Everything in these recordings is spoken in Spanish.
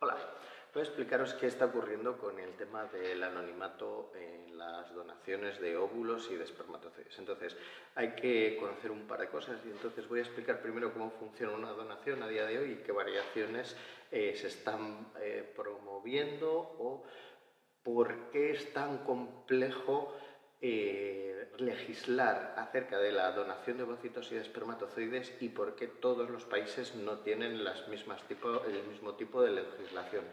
Hola, voy a explicaros qué está ocurriendo con el tema del anonimato en las donaciones de óvulos y de espermatozoides. Entonces, hay que conocer un par de cosas y entonces voy a explicar primero cómo funciona una donación a día de hoy y qué variaciones se están promoviendo o por qué es tan complejo legislar acerca de la donación de ovocitos y de espermatozoides y por qué todos los países no tienen el mismo tipo de legislación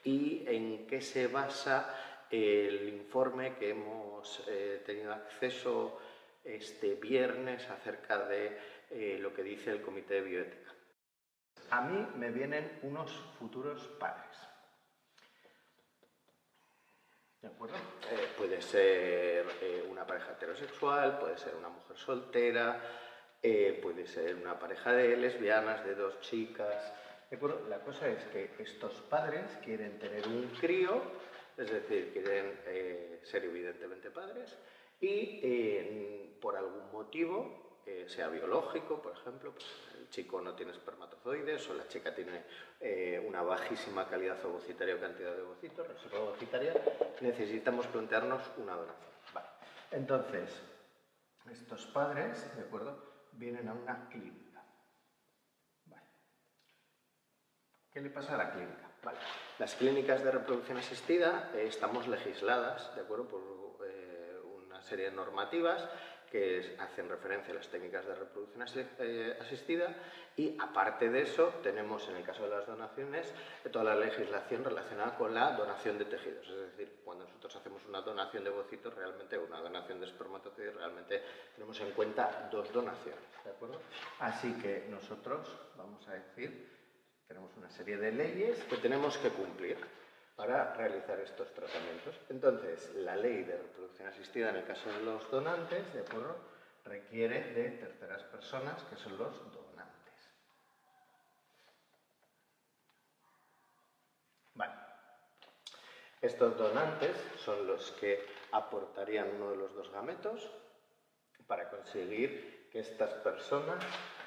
y en qué se basa el informe que hemos tenido acceso este viernes acerca de lo que dice el Comité de Bioética. A mí me vienen unos futuros padres. ¿De acuerdo? Puede ser una pareja heterosexual, puede ser una mujer soltera, puede ser una pareja de lesbianas, de dos chicas. ¿De acuerdo? La cosa es que estos padres quieren tener un crío, es decir, quieren ser evidentemente padres y por algún motivo, sea biológico, por ejemplo, pues el chico no tiene espermatozoides o la chica tiene una bajísima calidad ovocitaria o cantidad de ovocitos, reserva ovocitaria, necesitamos plantearnos una donación. Vale. Entonces, estos padres, ¿de acuerdo?, vienen a una clínica. Vale. ¿Qué le pasa a la clínica? Vale. Las clínicas de reproducción asistida estamos legisladas, ¿de acuerdo?, por una serie de normativas que hacen referencia a las técnicas de reproducción asistida y, aparte de eso, tenemos, en el caso de las donaciones, toda la legislación relacionada con la donación de tejidos. Es decir, cuando nosotros hacemos una donación de ovocitos, realmente, o una donación de espermatozoides, realmente tenemos en cuenta dos donaciones, ¿de acuerdo? Así que nosotros, vamos a decir, tenemos una serie de leyes que tenemos que cumplir para realizar estos tratamientos. Entonces, la ley de reproducción asistida, en el caso de los donantes, ¿de acuerdo?, requiere de terceras personas, que son los donantes. Vale. Estos donantes son los que aportarían uno de los dos gametos para conseguir que estas personas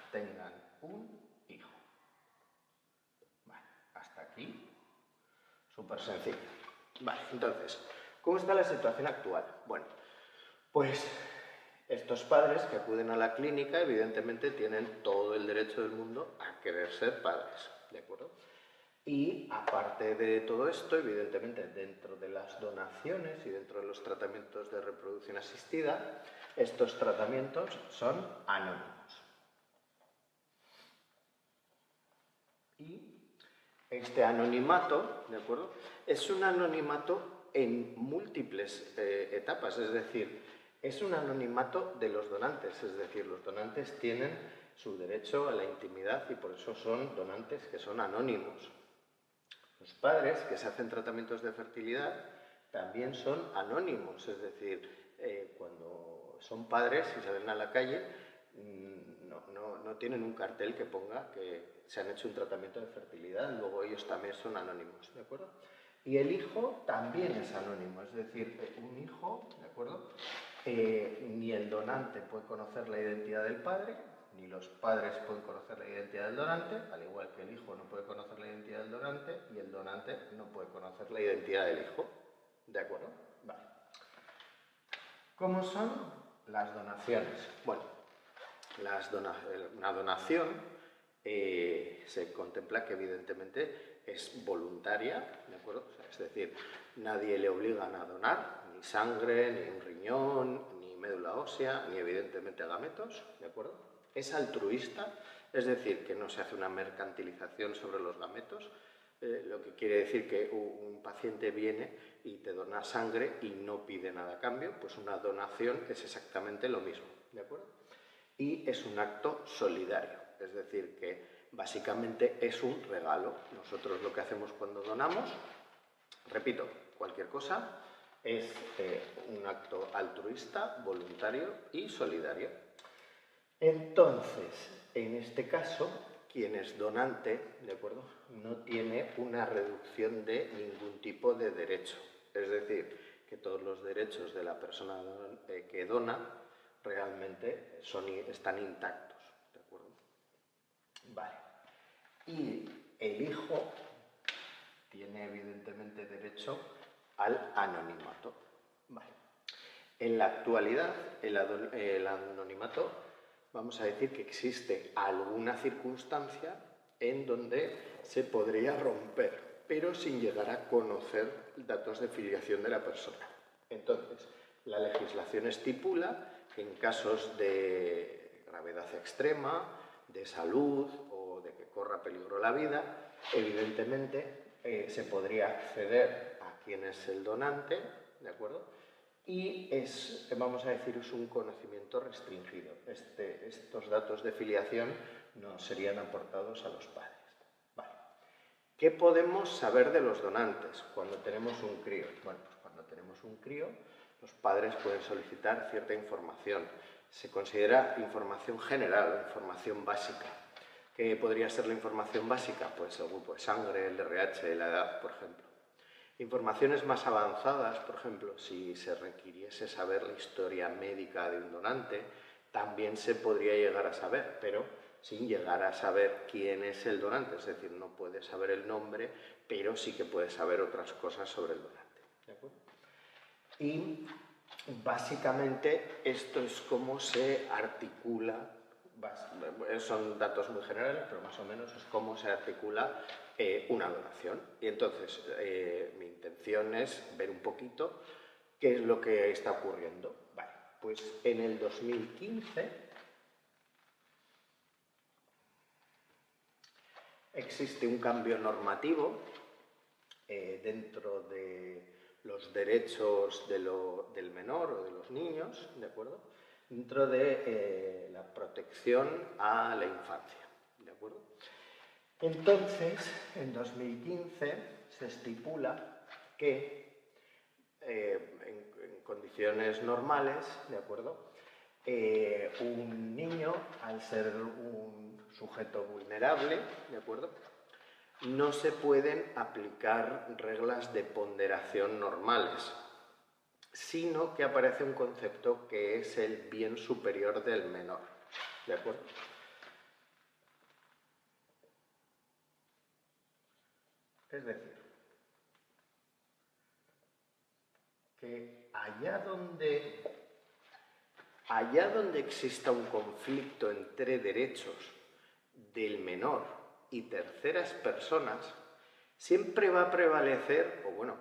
tengan un hijo. Vale, hasta aquí. Súper sencillo. Vale, entonces, ¿cómo está la situación actual? Bueno, pues estos padres que acuden a la clínica, evidentemente, tienen todo el derecho del mundo a querer ser padres, ¿de acuerdo? Y, aparte de todo esto, evidentemente, dentro de las donaciones y dentro de los tratamientos de reproducción asistida, estos tratamientos son anónimos. Y este anonimato, ¿de acuerdo?, es un anonimato en múltiples etapas, es decir, es un anonimato de los donantes, es decir, los donantes tienen su derecho a la intimidad y por eso son donantes que son anónimos. Los padres que se hacen tratamientos de fertilidad también son anónimos, es decir, cuando son padres y salen a la calle, no tienen un cartel que ponga que se han hecho un tratamiento de fertilidad, luego ellos también son anónimos, ¿de acuerdo? Y el hijo también es anónimo, es decir, un hijo, ¿de acuerdo?, ni el donante puede conocer la identidad del padre, ni los padres pueden conocer la identidad del donante, al igual que el hijo no puede conocer la identidad del donante y el donante no puede conocer la identidad del hijo, ¿de acuerdo? Vale. ¿Cómo son las donaciones? Bueno, una donación se contempla que evidentemente es voluntaria, ¿de acuerdo? O sea, es decir, nadie le obligan a donar ni sangre, ni un riñón, ni médula ósea, ni evidentemente gametos, ¿de acuerdo? Es altruista, es decir, que no se hace una mercantilización sobre los gametos, lo que quiere decir que un paciente viene y te dona sangre y no pide nada a cambio, pues una donación es exactamente lo mismo, ¿de acuerdo? Y es un acto solidario, es decir, que básicamente es un regalo. Nosotros lo que hacemos cuando donamos, repito, cualquier cosa, es un acto altruista, voluntario y solidario. Entonces, en este caso, quien es donante, ¿de acuerdo?, no tiene una reducción de ningún tipo de derecho. Es decir, que todos los derechos de la persona que dona realmente están intactos, ¿de acuerdo? Vale. Y el hijo tiene evidentemente derecho al anonimato. Vale. En la actualidad, el anonimato, vamos a decir que existe alguna circunstancia en donde se podría romper, pero sin llegar a conocer datos de filiación de la persona. Entonces, la legislación estipula que en casos de gravedad extrema, de salud o de que corra peligro la vida, evidentemente se podría acceder a quién es el donante, ¿de acuerdo? Y vamos a decir, es un conocimiento restringido. Estos datos de filiación no serían aportados a los padres. Vale. ¿Qué podemos saber de los donantes cuando tenemos un crío? Bueno, pues cuando tenemos un crío, los padres pueden solicitar cierta información. Se considera información general, información básica. ¿Qué podría ser la información básica? Pues el grupo de sangre, el RH, la edad, por ejemplo. Informaciones más avanzadas, por ejemplo, si se requiriese saber la historia médica de un donante, también se podría llegar a saber, pero sin llegar a saber quién es el donante. Es decir, no puede saber el nombre, pero sí que puede saber otras cosas sobre el donante. ¿De acuerdo? Y básicamente esto es cómo se articula, son datos muy generales, pero más o menos es cómo se articula una donación. Y entonces mi intención es ver un poquito qué es lo que está ocurriendo. Vale, pues en el 2015 existe un cambio normativo dentro de los derechos del menor o de los niños, ¿de acuerdo? Dentro de la protección a la infancia, ¿de acuerdo? Entonces, en 2015 se estipula que en condiciones normales, ¿de acuerdo? Un niño, al ser un sujeto vulnerable, ¿de acuerdo?, no se pueden aplicar reglas de ponderación normales, sino que aparece un concepto que es el bien superior del menor, ¿de acuerdo? Es decir, que allá donde exista un conflicto entre derechos del menor y terceras personas, siempre va a prevalecer, o bueno,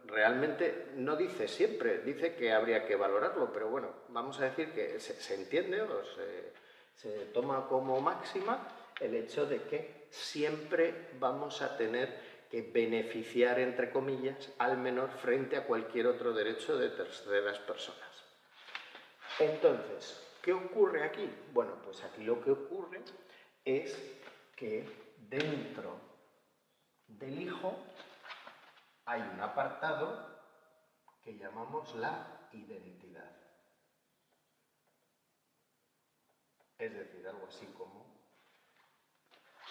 realmente no dice siempre, dice que habría que valorarlo, pero bueno, vamos a decir que se entiende o se toma como máxima el hecho de que siempre vamos a tener que beneficiar, entre comillas, al menor frente a cualquier otro derecho de terceras personas. Entonces, ¿qué ocurre aquí? Bueno, pues aquí lo que ocurre es que dentro del hijo hay un apartado que llamamos la identidad. Es decir, algo así como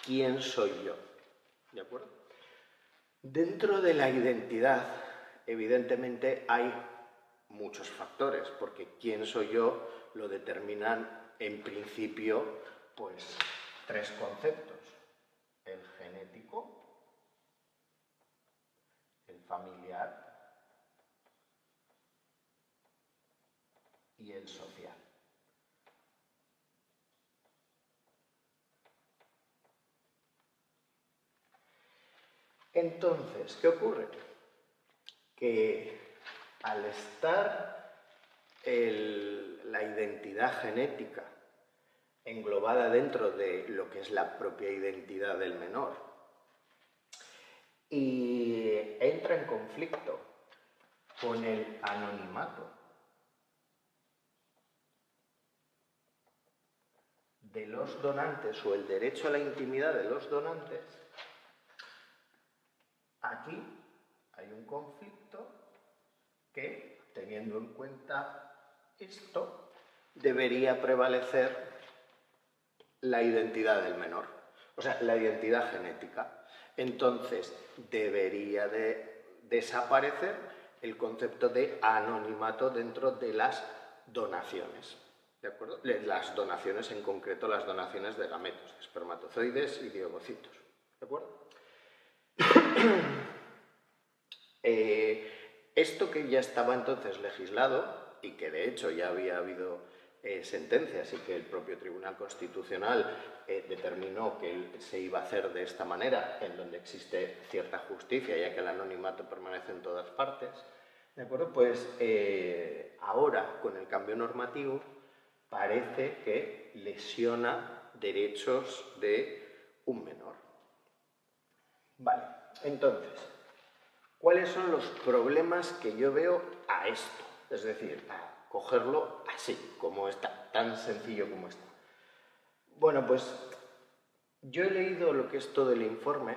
¿quién soy yo? ¿De acuerdo? Dentro de la identidad, evidentemente, hay muchos factores, porque quién soy yo lo determinan en principio pues tres conceptos: el genético, el familiar y el social. Entonces, ¿qué ocurre? Que al estar la identidad genética englobada dentro de lo que es la propia identidad del menor y entra en conflicto con el anonimato de los donantes o el derecho a la intimidad de los donantes, aquí hay un conflicto que, teniendo en cuenta esto, debería prevalecer la identidad del menor, o sea, la identidad genética. Entonces, debería de desaparecer el concepto de anonimato dentro de las donaciones, ¿de acuerdo? Las donaciones, en concreto, las donaciones de gametos, espermatozoides y de ovocitos, ¿de acuerdo? Esto que ya estaba entonces legislado y que de hecho ya había habido sentencias y que el propio Tribunal Constitucional determinó que se iba a hacer de esta manera, en donde existe cierta justicia, ya que el anonimato permanece en todas partes, ¿de acuerdo? Pues ahora, con el cambio normativo, parece que lesiona derechos de un menor. Vale, entonces, ¿cuáles son los problemas que yo veo a esto? Es decir, a cogerlo así, como está, tan sencillo como está. Bueno, pues yo he leído lo que es todo el informe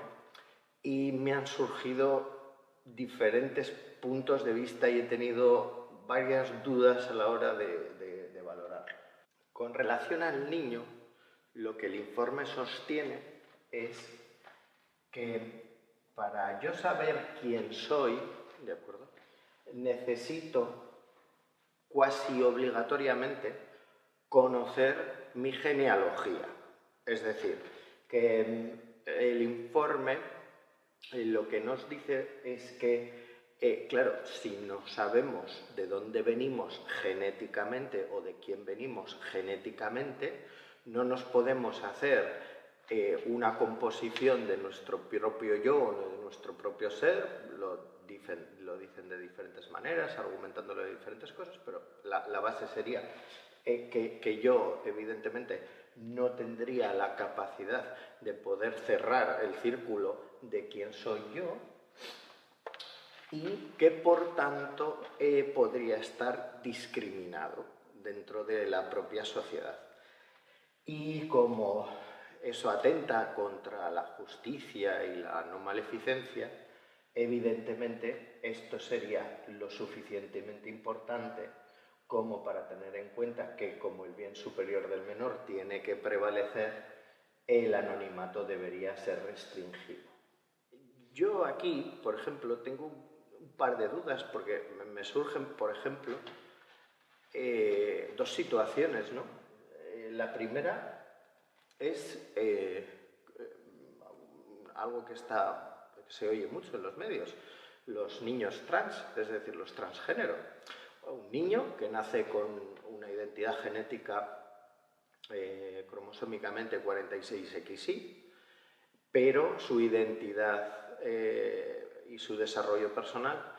y me han surgido diferentes puntos de vista y he tenido varias dudas a la hora de valorarlo. Con relación al niño, lo que el informe sostiene es que para yo saber quién soy, ¿de acuerdo?, necesito cuasi obligatoriamente conocer mi genealogía. Es decir, que el informe lo que nos dice es que, claro, si no sabemos de dónde venimos genéticamente o de quién venimos genéticamente, no nos podemos hacer una composición de nuestro propio yo, de nuestro propio ser. Lo dicen de diferentes maneras, argumentándolo de diferentes cosas, pero la base sería que yo, evidentemente, no tendría la capacidad de poder cerrar el círculo de quién soy yo y que, por tanto, podría estar discriminado dentro de la propia sociedad. Y como eso atenta contra la justicia y la no maleficencia, evidentemente esto sería lo suficientemente importante como para tener en cuenta que, como el bien superior del menor tiene que prevalecer, el anonimato debería ser restringido. Yo aquí, por ejemplo, tengo un par de dudas porque me surgen, por ejemplo, dos situaciones, ¿no? La primera es algo que se oye mucho en los medios: los niños trans, es decir, los transgénero. Un niño que nace con una identidad genética cromosómicamente 46XY, pero su identidad y su desarrollo personal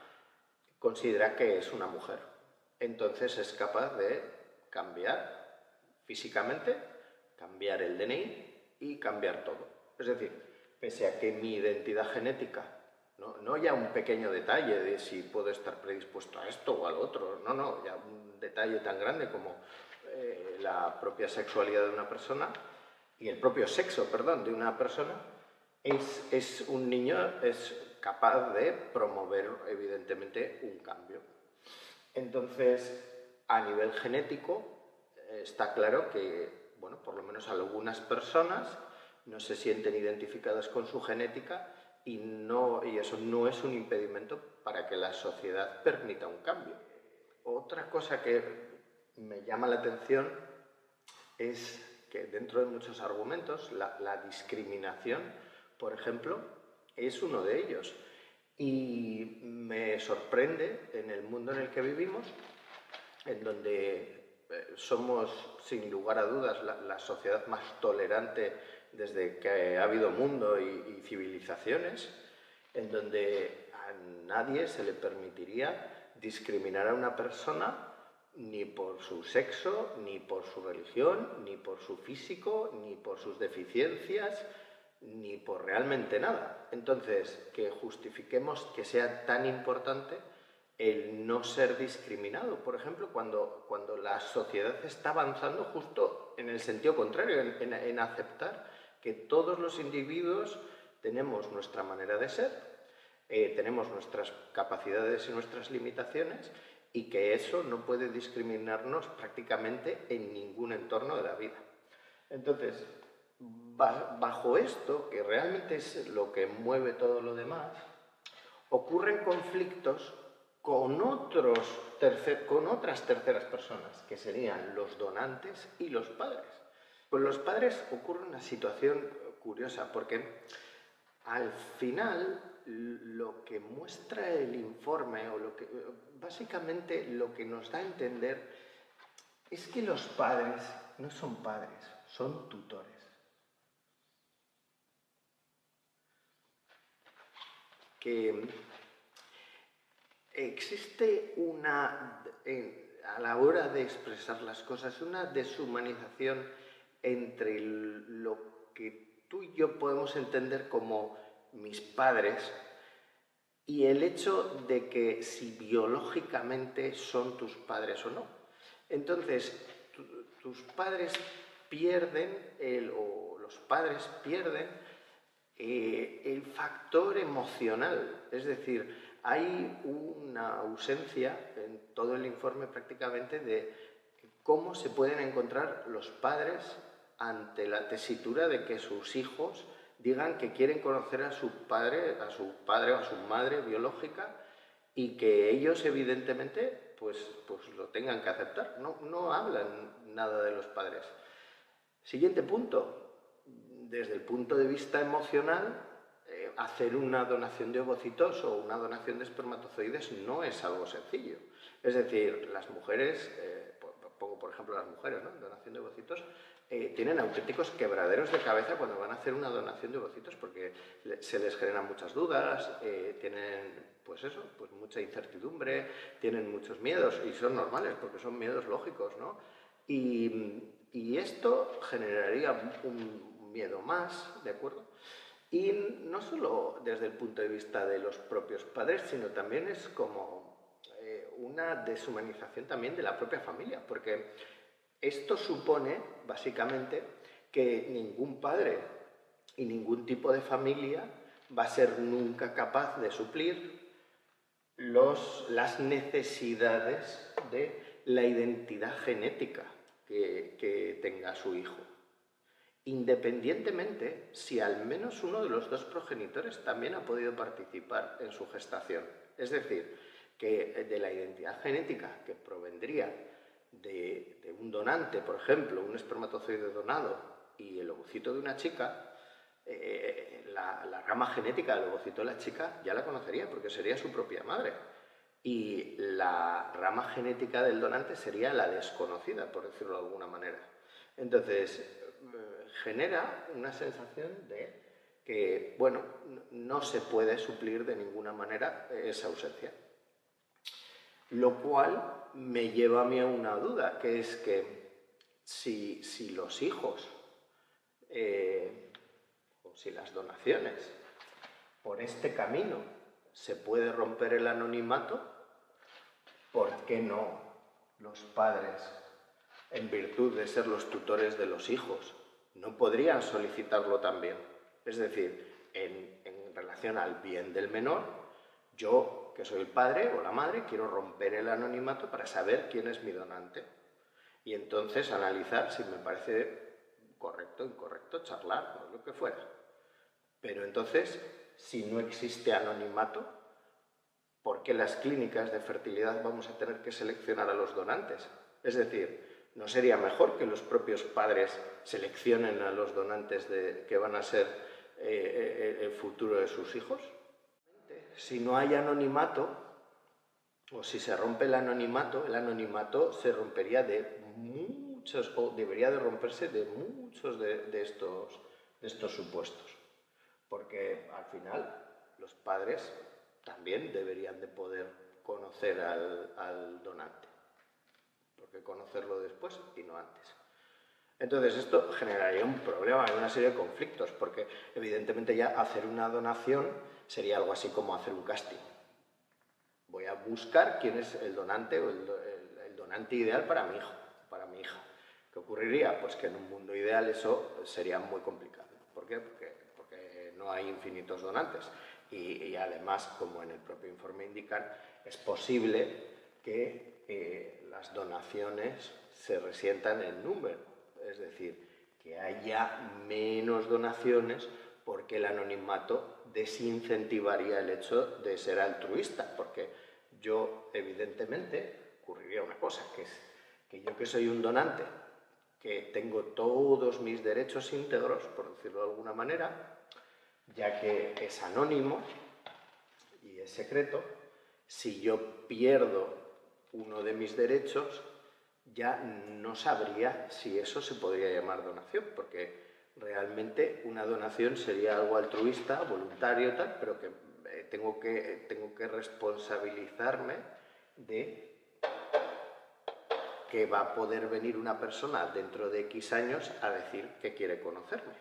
considera que es una mujer. Entonces es capaz de cambiar físicamente, cambiar el DNI y cambiar todo. Es decir, pese a que mi identidad genética, no ya un pequeño detalle de si puedo estar predispuesto a esto o al otro, no, ya un detalle tan grande como la propia sexualidad de una persona y el propio sexo, perdón, de una persona, un niño es capaz de promover, evidentemente, un cambio. Entonces, a nivel genético, está claro que, bueno, por lo menos algunas personas no se sienten identificadas con su genética y eso no es un impedimento para que la sociedad permita un cambio. Otra cosa que me llama la atención es que dentro de muchos argumentos la discriminación, por ejemplo, es uno de ellos. Y me sorprende en el mundo en el que vivimos, en donde somos, sin lugar a dudas, la sociedad más tolerante desde que ha habido mundo y civilizaciones, en donde a nadie se le permitiría discriminar a una persona ni por su sexo, ni por su religión, ni por su físico, ni por sus deficiencias, ni por realmente nada. Entonces, que justifiquemos que sea tan importante el no ser discriminado, por ejemplo, cuando la sociedad está avanzando justo en el sentido contrario, en aceptar que todos los individuos tenemos nuestra manera de ser, tenemos nuestras capacidades y nuestras limitaciones, y que eso no puede discriminarnos prácticamente en ningún entorno de la vida. Entonces, bajo esto, que realmente es lo que mueve todo lo demás, ocurren conflictos con otras terceras personas, que serían los donantes y los padres. Con los padres ocurre una situación curiosa, porque al final lo que muestra el informe, o básicamente lo que nos da a entender, es que los padres no son padres, son tutores. Que existe a la hora de expresar las cosas, una deshumanización entre lo que tú y yo podemos entender como mis padres y el hecho de que si biológicamente son tus padres o no. Entonces, tus padres pierden, o los padres pierden el factor emocional. Es decir, hay una ausencia en todo el informe prácticamente de cómo se pueden encontrar los padres ante la tesitura de que sus hijos digan que quieren conocer a su padre o a su madre biológica y que ellos evidentemente pues lo tengan que aceptar. No hablan nada de los padres. Siguiente punto. Desde el punto de vista emocional, hacer una donación de ovocitos o una donación de espermatozoides no es algo sencillo. Es decir, las mujeres, pongo por ejemplo las mujeres, ¿no? Donación de ovocitos, tienen auténticos quebraderos de cabeza cuando van a hacer una donación de ovocitos porque se les generan muchas dudas, tienen pues mucha incertidumbre, tienen muchos miedos y son normales porque son miedos lógicos, ¿no? Y esto generaría un miedo más, ¿de acuerdo? Y no solo desde el punto de vista de los propios padres, sino también es como una deshumanización también de la propia familia, porque esto supone, básicamente, que ningún padre y ningún tipo de familia va a ser nunca capaz de suplir las necesidades de la identidad genética que tenga su hijo, independientemente si al menos uno de los dos progenitores también ha podido participar en su gestación. Es decir, que de la identidad genética que provendría de un donante, por ejemplo, un espermatozoide donado y el ovocito de una chica, la rama genética del ovocito de la chica ya la conocería porque sería su propia madre. Y la rama genética del donante sería la desconocida, por decirlo de alguna manera. Entonces, genera una sensación de que, bueno, no se puede suplir de ninguna manera esa ausencia. Lo cual me lleva a mí a una duda, que es que si los hijos o si las donaciones por este camino se puede romper el anonimato, ¿por qué no los padres, en virtud de ser los tutores de los hijos, no podrían solicitarlo también? Es decir, en relación al bien del menor, yo, que soy el padre o la madre, quiero romper el anonimato para saber quién es mi donante. Y entonces analizar si me parece correcto, incorrecto, charlar, o lo que fuera. Pero entonces, si no existe anonimato, ¿por qué las clínicas de fertilidad vamos a tener que seleccionar a los donantes? Es decir, ¿no sería mejor que los propios padres seleccionen a los donantes que van a ser el futuro de sus hijos? Si no hay anonimato, o si se rompe el anonimato se rompería de muchos, o debería de romperse de muchos de estos supuestos. Porque al final los padres también deberían de poder conocer al donante. ¿Por qué conocerlo después y no antes? Entonces esto generaría un problema y una serie de conflictos, porque evidentemente ya hacer una donación sería algo así como hacer un casting. Voy a buscar quién es el donante o el donante ideal para mi hijo, para mi hija. ¿Qué ocurriría? Pues que en un mundo ideal eso sería muy complicado. ¿Por qué? Porque no hay infinitos donantes. Y además, como en el propio informe indican, es posible que las donaciones se resientan en número. Es decir, que haya menos donaciones porque el anonimato desincentivaría el hecho de ser altruista, porque yo, evidentemente, ocurriría una cosa, que es que yo, que soy un donante, que tengo todos mis derechos íntegros, por decirlo de alguna manera, ya que es anónimo, secreto, si yo pierdo uno de mis derechos, ya no sabría si eso se podría llamar donación, porque realmente una donación sería algo altruista, voluntario, tal, pero que tengo que responsabilizarme de que va a poder venir una persona dentro de X años a decir que quiere conocerme.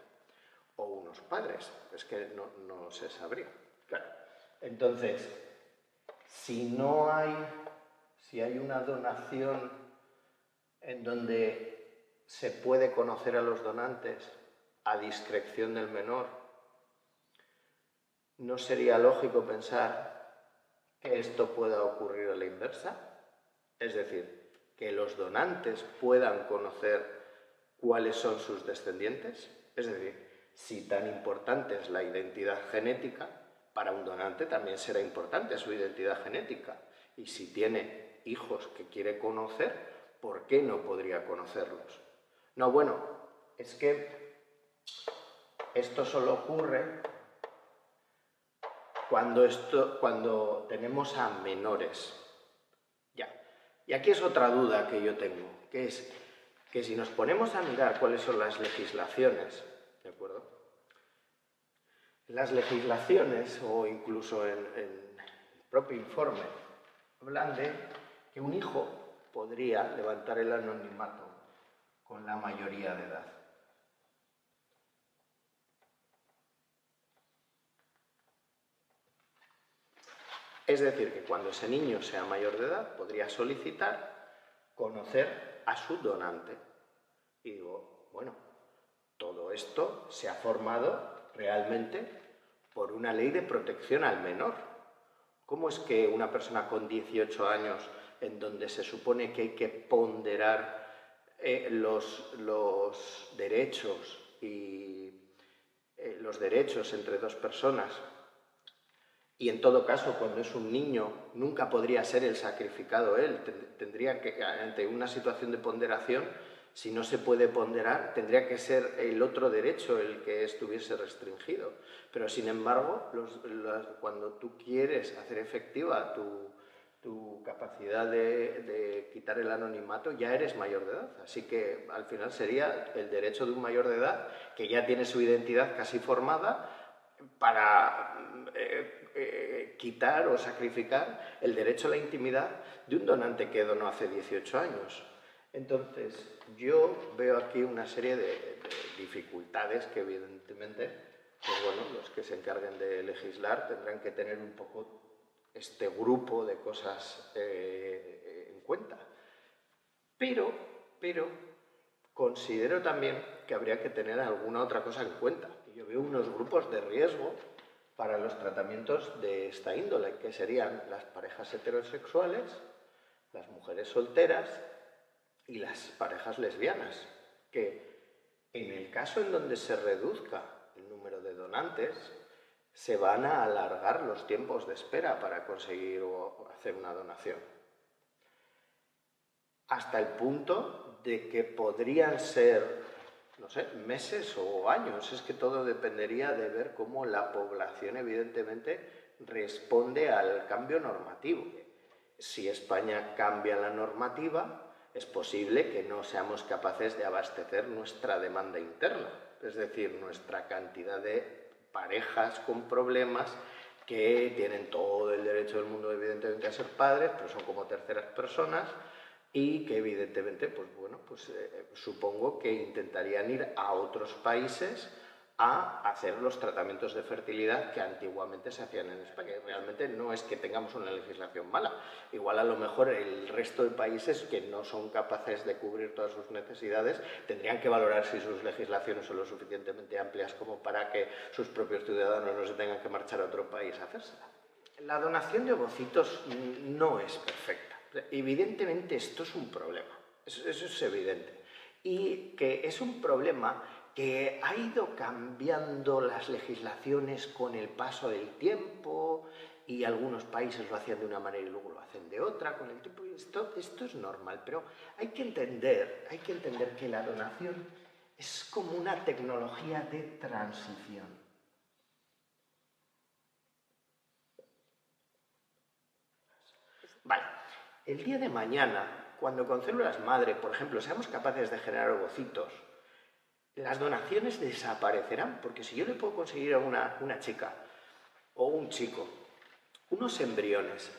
O unos padres, es que no se sabría. Claro. Entonces, si hay una donación en donde se puede conocer a los donantes a discreción del menor, ¿no sería lógico pensar que esto pueda ocurrir a la inversa? Es decir, que los donantes puedan conocer cuáles son sus descendientes. Es decir, si tan importante es la identidad genética, para un donante también será importante su identidad genética. Y si tiene hijos que quiere conocer, ¿por qué no podría conocerlos? No, bueno, es que esto solo ocurre cuando tenemos a menores. Ya. Y aquí es otra duda que yo tengo, que es que si nos ponemos a mirar cuáles son las legislaciones, ¿de acuerdo? Las legislaciones, o incluso en el propio informe, hablan de que un hijo podría levantar el anonimato con la mayoría de edad. Es decir, que cuando ese niño sea mayor de edad, podría solicitar conocer a su donante. Y digo, bueno, todo esto se ha formado realmente por una ley de protección al menor. ¿Cómo es que una persona con 18 años, en donde se supone que hay que ponderar los derechos entre dos personas, y en todo caso, cuando es un niño, nunca podría ser el sacrificado él, tendría que, ante una situación de ponderación, si no se puede ponderar, tendría que ser el otro derecho el que estuviese restringido. Pero, sin embargo, cuando tú quieres hacer efectiva tu capacidad de quitar el anonimato, ya eres mayor de edad. Así que, al final, sería el derecho de un mayor de edad, que ya tiene su identidad casi formada, para quitar o sacrificar el derecho a la intimidad de un donante que donó hace 18 años. Entonces, yo veo aquí una serie de dificultades que, evidentemente, pues bueno, los que se encarguen de legislar tendrán que tener un poco este grupo de cosas en cuenta. Pero considero también que habría que tener alguna otra cosa en cuenta. Yo veo unos grupos de riesgo para los tratamientos de esta índole, que serían las parejas heterosexuales, las mujeres solteras y las parejas lesbianas, que en el caso en donde se reduzca el número de donantes, se van a alargar los tiempos de espera para conseguir o hacer una donación. Hasta el punto de que podrían ser, no sé, meses o años. Es que todo dependería de ver cómo la población, evidentemente, responde al cambio normativo. Si España cambia la normativa, es posible que no seamos capaces de abastecer nuestra demanda interna, es decir, nuestra cantidad de parejas con problemas que tienen todo el derecho del mundo, evidentemente, a ser padres, pero son como terceras personas, y que evidentemente, pues bueno, supongo que intentarían ir a otros países a hacer los tratamientos de fertilidad que antiguamente se hacían en España. Y realmente no es que tengamos una legislación mala. Igual a lo mejor el resto de países que no son capaces de cubrir todas sus necesidades tendrían que valorar si sus legislaciones son lo suficientemente amplias como para que sus propios ciudadanos no se tengan que marchar a otro país a hacérsela. La donación de ovocitos no es perfecta. Evidentemente esto es un problema, eso es evidente. Y que es un problema que ha ido cambiando las legislaciones con el paso del tiempo, y algunos países lo hacían de una manera y luego lo hacen de otra con el tiempo. Esto es normal, pero hay que entender que la donación es como una tecnología de transición. el día de mañana, cuando con células madre, por ejemplo, seamos capaces de generar ovocitos, las donaciones desaparecerán, porque si yo le puedo conseguir a una chica o un chico unos embriones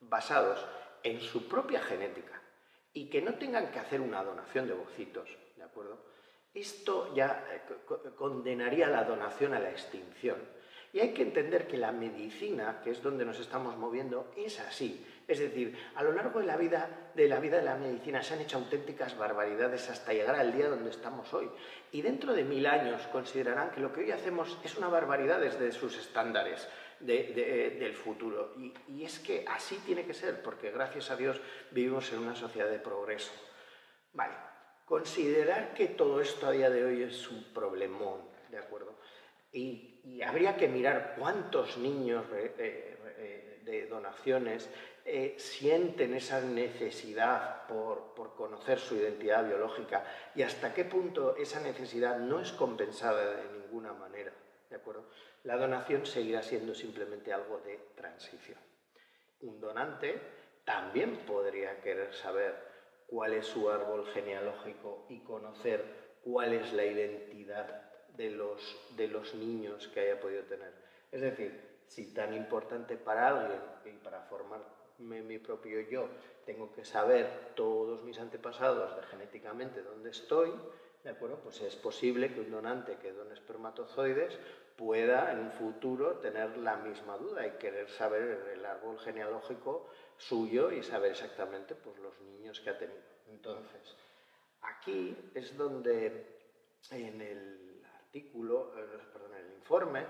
basados en su propia genética y que no tengan que hacer una donación de ovocitos, ¿de acuerdo? Esto ya condenaría la donación a la extinción. Y hay que entender que la medicina, que es donde nos estamos moviendo, es así. Es decir, a lo largo de la vida de la medicina se han hecho auténticas barbaridades hasta llegar al día donde estamos hoy. Y dentro de 1000 años considerarán que lo que hoy hacemos es una barbaridad desde sus estándares del futuro. Y es que así tiene que ser, porque gracias a Dios vivimos en una sociedad de progreso. Vale, considerar que todo esto a día de hoy es un problemón, ¿de acuerdo? Y habría que mirar cuántos niños de donaciones sienten esa necesidad por conocer su identidad biológica y hasta qué punto esa necesidad no es compensada de ninguna manera, ¿de acuerdo? La donación seguirá siendo simplemente algo de transición. Un donante también podría querer saber cuál es su árbol genealógico y conocer cuál es la identidad de los niños que haya podido tener. Es decir, si tan importante para alguien y para formarme mi propio yo, tengo que saber todos mis antepasados de genéticamente dónde estoy, ¿de acuerdo? Pues es posible que un donante que done espermatozoides pueda en un futuro tener la misma duda y querer saber el árbol genealógico suyo y saber exactamente pues, los niños que ha tenido. Entonces, aquí es donde en el artículo, perdón, en el informe,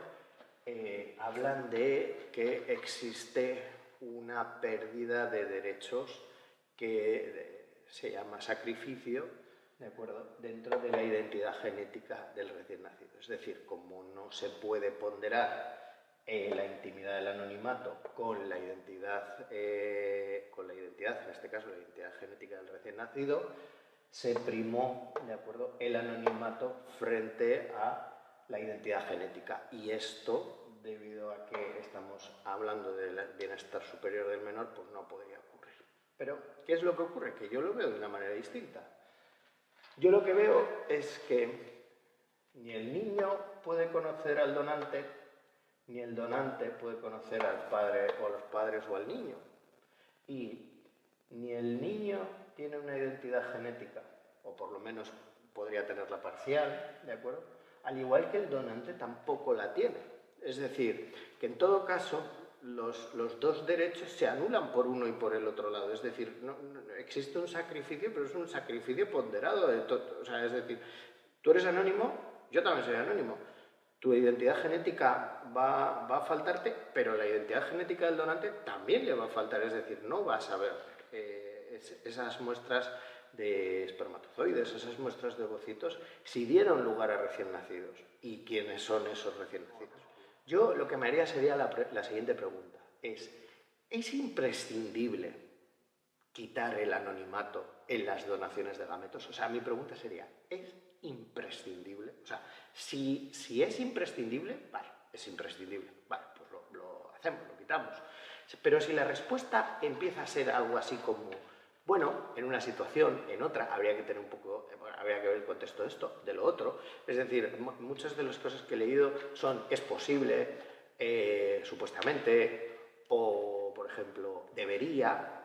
hablan de que existe una pérdida de derechos que se llama sacrificio, ¿de acuerdo?, dentro de la identidad genética del recién nacido. Es decir, como no se puede ponderar la intimidad del anonimato con la identidad, en este caso la identidad genética del recién nacido, se primó, ¿de acuerdo?, el anonimato frente a la identidad genética. Y esto, debido a que estamos hablando del bienestar superior del menor, pues no podría ocurrir. Pero, ¿qué es lo que ocurre? Que yo lo veo de una manera distinta. Yo lo que veo es que ni el niño puede conocer al donante, ni el donante puede conocer al padre o a los padres o al niño. Y ni el niño tiene una identidad genética, o por lo menos podría tenerla parcial, ¿de acuerdo? Al igual que el donante tampoco la tiene. Es decir, que en todo caso los dos derechos se anulan por uno y por el otro lado. Es decir, no existe un sacrificio, pero es un sacrificio ponderado. O sea, es decir, tú eres anónimo, yo también soy anónimo. Tu identidad genética va a faltarte, pero la identidad genética del donante también le va a faltar. Es decir, no vas a ver esas muestras de espermatozoides, esas muestras de ovocitos, si dieron lugar a recién nacidos. ¿Y quiénes son esos recién nacidos? Yo lo que me haría sería la siguiente pregunta. ¿Es imprescindible quitar el anonimato en las donaciones de gametos? O sea, mi pregunta sería, ¿es imprescindible? O sea, si es imprescindible, vale, es imprescindible. Vale, pues lo hacemos, lo quitamos. Pero si la respuesta empieza a ser algo así como, bueno, en una situación, en otra, habría que tener habría que ver el contexto de esto, de lo otro. Es decir, muchas de las cosas que he leído son, es posible, supuestamente, o, por ejemplo, debería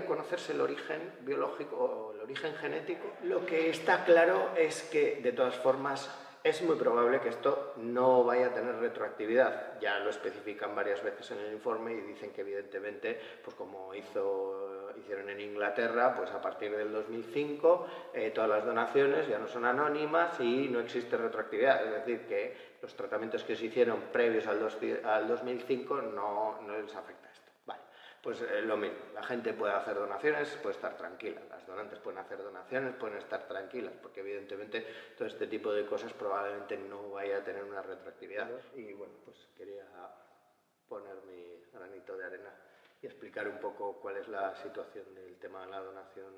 conocerse el origen biológico o el origen genético. Lo que está claro es que, de todas formas, es muy probable que esto no vaya a tener retroactividad. Ya lo especifican varias veces en el informe y dicen que, evidentemente, pues como hicieron en Inglaterra, pues a partir del 2005 todas las donaciones ya no son anónimas y no existe retroactividad. Es decir, que los tratamientos que se hicieron previos al 2005 no les afecta esto. Vale, pues lo mismo. La gente puede hacer donaciones, puede estar tranquila. Las donantes pueden hacer donaciones, pueden estar tranquilas, porque evidentemente todo este tipo de cosas probablemente no vaya a tener una retroactividad. Y bueno, pues quería poner mi granito de arena y explicar un poco cuál es la situación del tema de la donación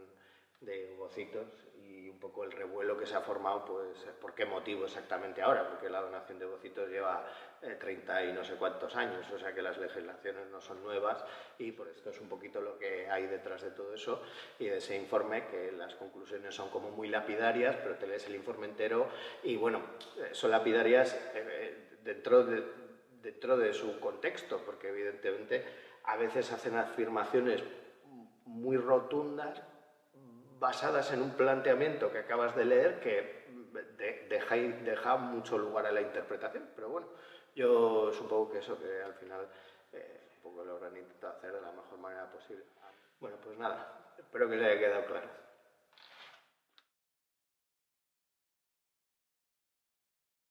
de ovocitos y un poco el revuelo que se ha formado, pues por qué motivo exactamente ahora, porque la donación de ovocitos lleva 30 y no sé cuántos años, o sea que las legislaciones no son nuevas y por esto es un poquito lo que hay detrás de todo eso y de ese informe, que las conclusiones son como muy lapidarias, pero te lees el informe entero y bueno, son lapidarias dentro de su contexto, porque evidentemente a veces hacen afirmaciones muy rotundas basadas en un planteamiento que acabas de leer que deja mucho lugar a la interpretación. Pero bueno, yo supongo que eso, que al final un poco lo habrán intentado hacer de la mejor manera posible. Bueno, pues nada, espero que les haya quedado claro.